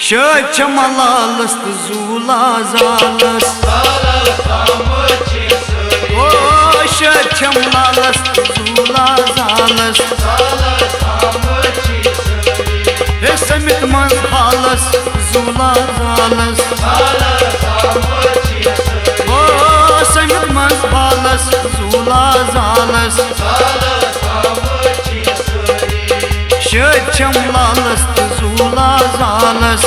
Şöç malalas zula zalas şöç malalas zula zalas Semit maz halas zula zalas Semit maz halas zula zalas Şöç malalas zula zalas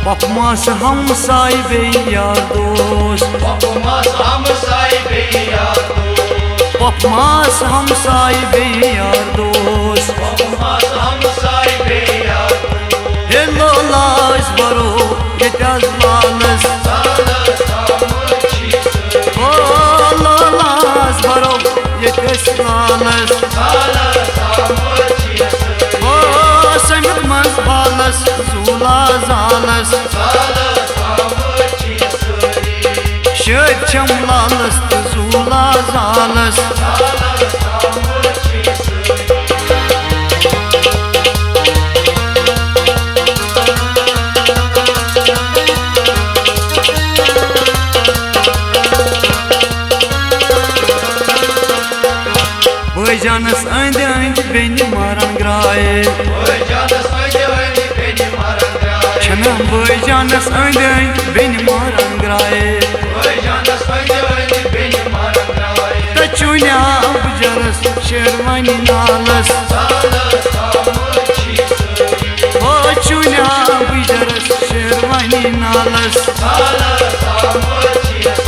Bakmaz hamsay bey yar dost Bakmaz hamsay bey yar dost Bakmaz hamsay bey yar dost Bakmaz hamsay bey yar dost Hello las baro yetaz lalas Salas hamçisi Oh las baro yetaz lalas Salas hamçisi Oh semit maz halas zula zalas Salas hamçisi Şöçem lalas zula zalas Salas hamçisi Bıcanas öndi benim arangraye Bıcanas öndi benim arangraye Çanam bıcanas öndi benim arangraye Bıcanas öndi benim arangraye Taçunya bıcaras şermani nalas Salas hamçisi Taçunya bıcaras şermani nalas Salas hamçisi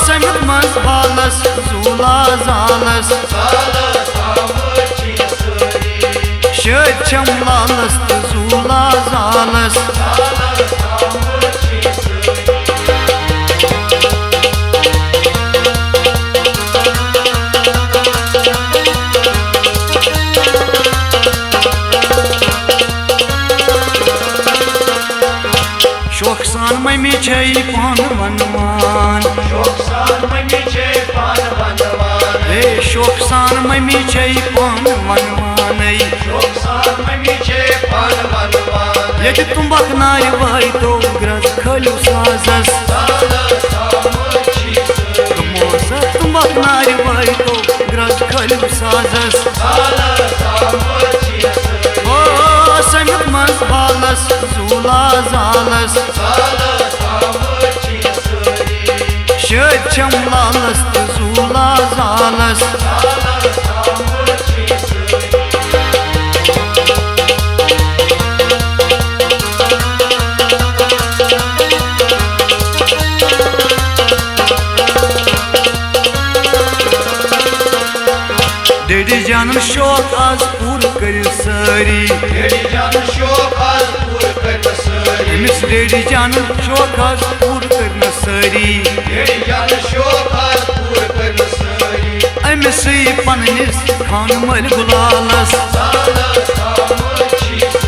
Semit maz halas zula zalas Salas hamçisi Şöçem lalas zula zalas Salas hamçisi Şoksan mami çay pan vanman Şoksan mami çay pan vanman Şoksan mami çay pan vanman Şoksan mami çay pan vanman Yedi tumbak nay vay to graz khalu sazas Salas hamçisi Mosa tumbak nay vay to graz khalu sazas Salas hamçisi Semit maz halas zula zalas Salas hamçisi Şöçem lalas zula zalas Salas hamçisi Dedi canım şok az pur kar sari Dedi canı şok az pur kırmızı Emis dedi canım şok az pur kar sari Dedi canı şok az pur kırmızı Emisi panis khanmal gulalas Salas hamçisi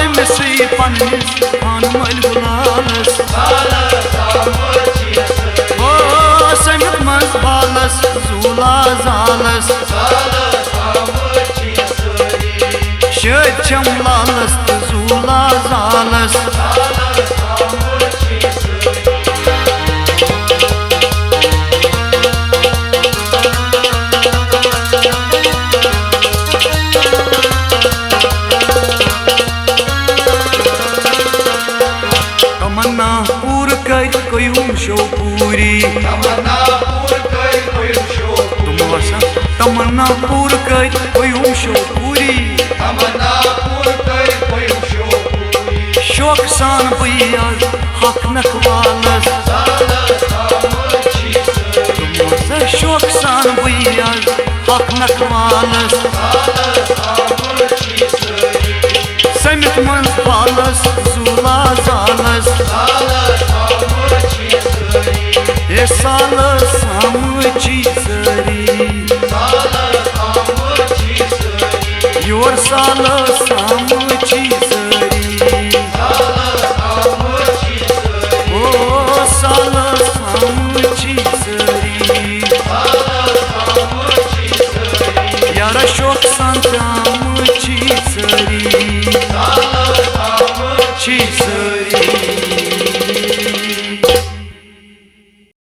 Emisi panis khanmal gulalas Salas hamçisi Semit maz halas zula zalas Salas hamçisi Şöçem lalas zula zalas Salas hamçisi Tamanna pur kar koyum şo puri Tamanna pur kay koyum şok Tumasa tamanna pur kar koyum şo puri Tamanna pur kay koyum şok Şok san bıyaz hak nakvalas Salas hamçisi Tumasa şok san bıyaz hak nakvalas Salas hamçisi Semit maz halas zula zalas Salas hamçisi Salas hamçisi Salas hamçisi Your salas hamçisi यारा शोक सांताम छी सरी साल थांब छी सरी